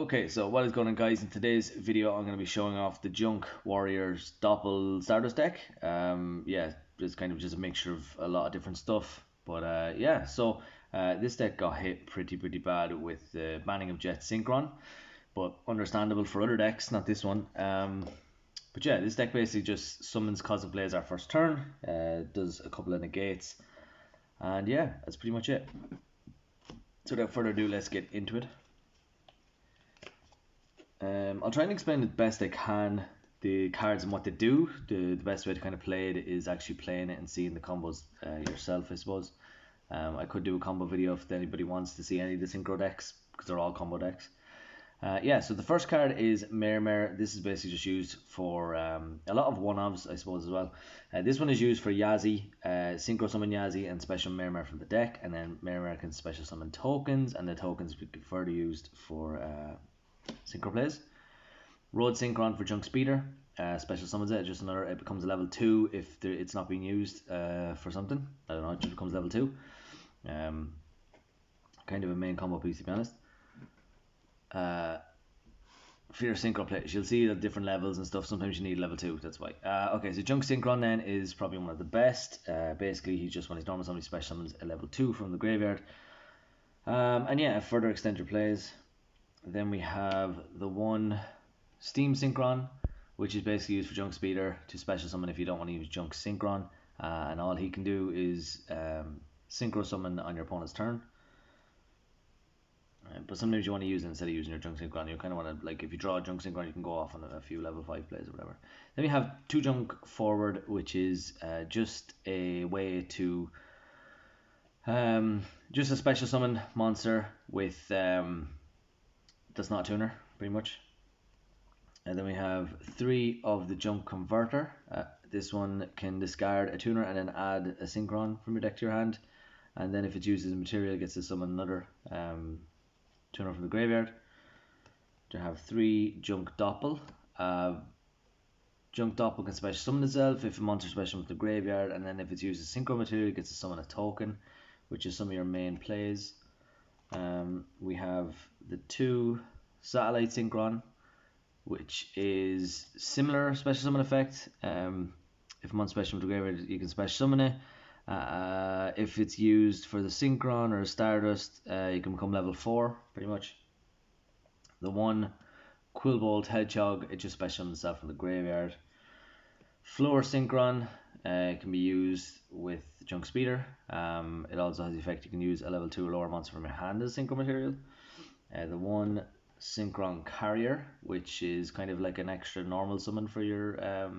Okay, so what is going on, guys? In today's video I'm going to be showing off the Junk Warriors Dopple Stardust deck. Yeah, it's kind of just a mixture of a lot of different stuff, but yeah, so this deck got hit pretty bad with the banning of Jet Synchron, but understandable for other decks, not this one. But yeah, this deck basically just summons Cosmic Blaze our first turn, does a couple of negates, and yeah, that's pretty much it. So without further ado, let's get into it. I'll try and explain the best I can the cards and what they do. The best way to kind of play it is actually playing it and seeing the combos yourself, I suppose. I could do a combo video if anybody wants to see any of the synchro decks, because they're all combo decks. Yeah, so the first card is Mare. This is basically just used for a lot of one-offs, I suppose, as well. This one is used for Yazi, synchro summon Yazi and special Mare from the deck, and then Mare can special summon tokens, and the tokens will be further used for synchro plays. Road Synchron for Junk Speeder, special summons it. Just another. It becomes a level 2 if it's not being used for something. I don't know. It just becomes level 2. Kind of a main combo piece, to be honest. For your synchro plays, you'll see the different levels and stuff. Sometimes you need level 2. That's why. Okay, so Junk Synchron then is probably one of the best. Basically, he just when he's normal summon, he special summons a level 2 from the graveyard. And yeah, further extend your plays. Then we have the one Steam Synchron, which is basically used for Junk Speeder to special summon if you don't want to use Junk Synchron, and all he can do is synchro summon on your opponent's turn. But sometimes you want to use it instead of using your Junk Synchron. You kind of want to, like, if you draw a Junk Synchron, you can go off on a few level 5 plays or whatever. Then we have 2 Junk Forward, which is just a way to just a special summon monster with that's not a tuner, pretty much. And then we have 3 of the Junk Converter. This one can discard a tuner and then add a Synchron from your deck to your hand. And then if it's used as a material, it gets to summon another tuner from the graveyard. To have 3 Junk Dopple. Junk Dopple can special summon itself if a monster special with the graveyard, and then if it's used as synchro material, it gets to summon a token, which is some of your main plays. We have the 2 Satellite Synchron, which is similar special summon effect. If I'm on special with the graveyard, you can special summon it. If it's used for the Synchron or Stardust, you can become level 4, pretty much. The 1 Quillbolt Hedgehog, it just special summons itself from the graveyard. Floor Synchron can be used with Junk Speeder. It also has the effect you can use a level 2 or lower monster from your hand as synchro material. The 1 Synchron Carrier, which is kind of like an extra normal summon for your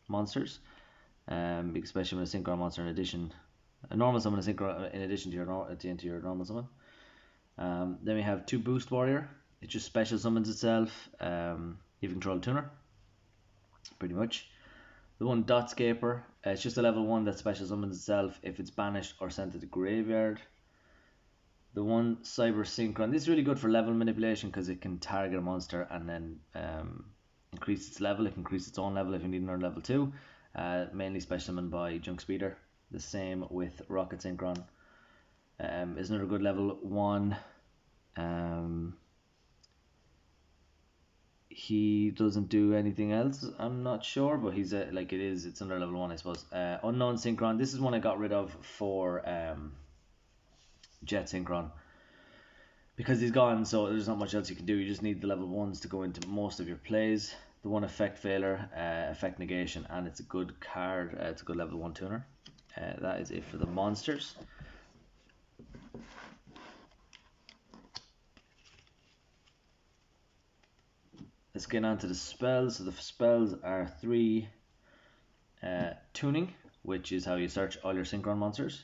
monsters. Especially with a synchron monster in addition, a normal summon, a synchro in addition to your normal summon. Then we have 2 Boost Warrior. It just special summons itself. You control a tuner, pretty much. The 1 Dotscaper. It's just a level 1 that special summons itself if it's banished or sent to the graveyard. The 1 Cyber Synchron. This is really good for level manipulation because it can target a monster and then increase its level. It can increase its own level if you need another level 2. Mainly special summoned by Junk Speeder. The same with Rocket Synchron. Is another good level 1. He doesn't do anything else, I'm not sure, but he's it's under level 1, I suppose. Unknown Synchron. This is one I got rid of for Jet Synchron, because he's gone, so there's not much else you can do. You just need the level 1s to go into most of your plays. The 1 Effect Failure, Effect Negation, and it's a good card. It's a good level 1 tuner. That is it for the monsters. Let's get on to the spells. So the spells are 3 Tuning, which is how you search all your Synchron monsters.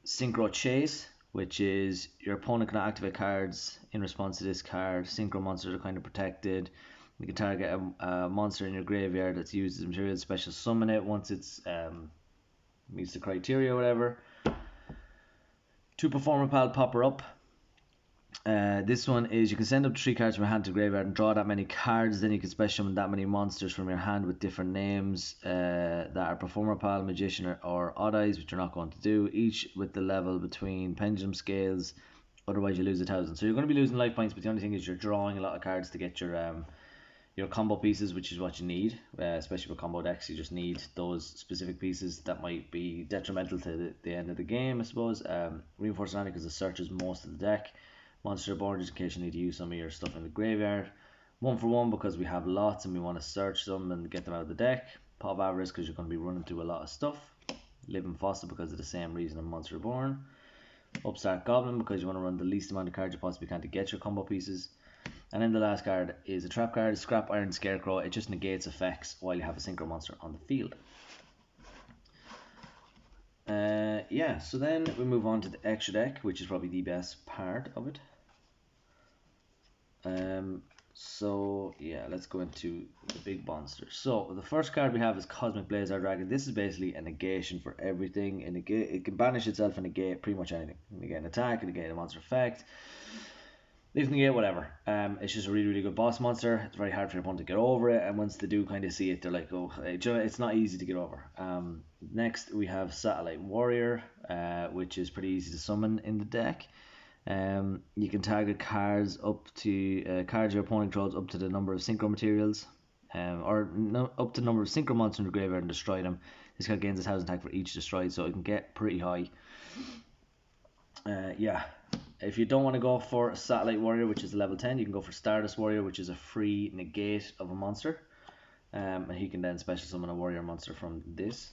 Synchro Chase, which is your opponent can activate cards in response to this card. Synchro monsters are kind of protected. You can target a monster in your graveyard that's used as material, special summon it once it's meets the criteria or whatever. 2 Performer Pal Popper Up. This one is you can send up 3 cards from your hand to graveyard and draw that many cards. Then you can special summon that many monsters from your hand with different names that are Performer Pal, Magician, or Odd Eyes, which you're not going to do. Each with the level between Pendulum Scales Otherwise, you lose 1,000. So you're going to be losing life points, but the only thing is you're drawing a lot of cards to get your combo pieces, which is what you need, especially for combo decks. You just need those specific pieces that might be detrimental to the end of the game, I suppose. Reinforced Atlantic because it searches most of the deck. Monster Reborn, just in case you need to use some of your stuff in the graveyard. 1-for-1 because we have lots and we want to search them and get them out of the deck. Pop Avarice because you're going to be running through a lot of stuff. Living Fossil because of the same reason in Monster Reborn. Upstart Goblin because you want to run the least amount of cards you possibly can to get your combo pieces. And then the last card is a trap card, Scrap Iron Scarecrow. It just negates effects while you have a synchro monster on the field. Yeah, so then we move on to the extra deck, which is probably the best part of it. So yeah, let's go into the big monsters. So the first card we have is Cosmic Blazar Dragon. This is basically a negation for everything. It can banish itself and negate pretty much anything. Negate an attack, negate a monster effect. Leave negate whatever. It's just a really good boss monster. It's very hard for your opponent to get over it, and once they do kind of see it, they're like, oh, it's not easy to get over. Next we have Satellite Warrior, which is pretty easy to summon in the deck. You can target cards cards your opponent controls up to the number of synchro materials, up to the number of synchro monsters in the graveyard and destroy them. This card gains 1,000 attack for each destroyed, so it can get pretty high. Yeah. If you don't want to go for Satellite Warrior, which is level 10, you can go for Stardust Warrior, which is a free negate of a monster. And he can then special summon a warrior monster from this.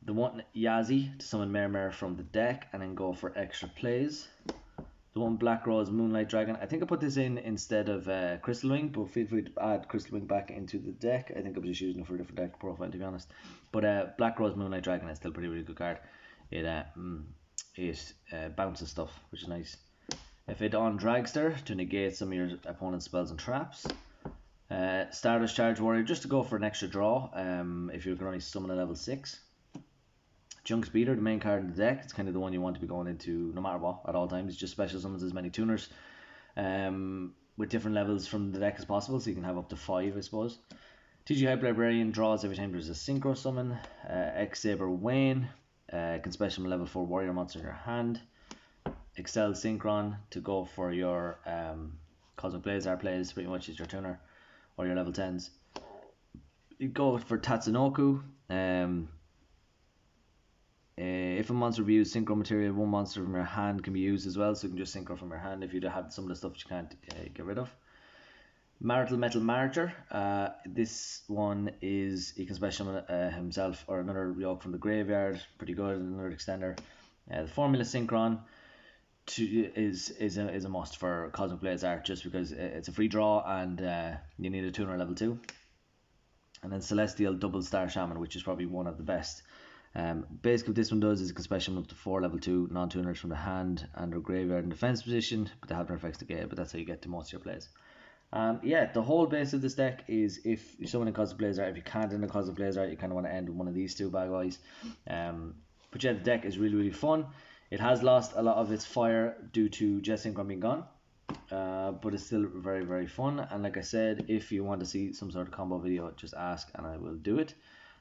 The one Yazi to summon Mare from the deck and then go for extra plays. The one Black Rose Moonlight Dragon. I think I put this in instead of Crystal Wing, but feel free to add Crystal Wing back into the deck. I think I was just using it for a different deck profile, to be honest. But Black Rose Moonlight Dragon is still a really good card. It bounces stuff, which is nice. If it on Dragster to negate some of your opponent's spells and traps. Stardust Charge Warrior just to go for an extra draw. If you're going to only summon a level 6. Junk Speeder, the main card in the deck. It's kind of the one you want to be going into no matter what at all times. It's just special summons as many tuners with different levels from the deck as possible, so you can have up to 5, I suppose. TG Hyper Librarian draws every time there's a synchro summon. X-Saber Wayne can special summon level 4 warrior monster in your hand. Excel Synchron to go for your Cosmic Blazar plays, pretty much is your tuner or your level 10s. You go for Tatsunoku. If a monster reviews synchro material, one monster from your hand can be used as well, so you can just synchro from your hand if you have some of the stuff that you can't get rid of. Marital Metal Martyr. This one is he can special summon himself or another yoke from the graveyard. Pretty good, another extender. The Formula Synchron is a must for Cosmic Blazar just because it's a free draw and you need a tuner level 2. And then Celestial Double Star Shaman, which is probably one of the best. Basically what this one does is it can special up to 4 level 2 non-tuners from the hand and their graveyard in defense position, but they have no effects to get, but that's how you get to most of your plays. Yeah, the whole base of this deck is if you're summoning Cosmic Blazar, if you can't end a Cosmic Blazar, you kind of want to end with one of these two bad guys. But yeah, the deck is really fun. It has lost a lot of its fire due to Jet Synchron being gone, but it's still very fun. And like I said, if you want to see some sort of combo video, just ask and I will do it.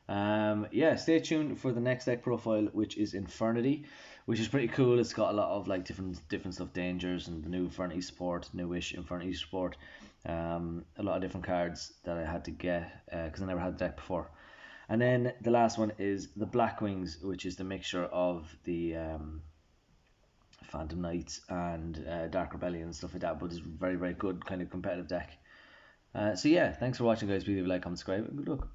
Yeah, stay tuned for the next deck profile, which is Infernity, which is pretty cool. It's got a lot of like different stuff, dangers, and the new Infernity support, newish Infernity support. A lot of different cards that I had to get because I never had the deck before. And then the last one is the Black Wings, which is the mixture of the Phantom Knights and Dark Rebellion and stuff like that, but it's very good kind of competitive deck. So yeah, thanks for watching guys. Please leave a like, comment, subscribe, and good luck.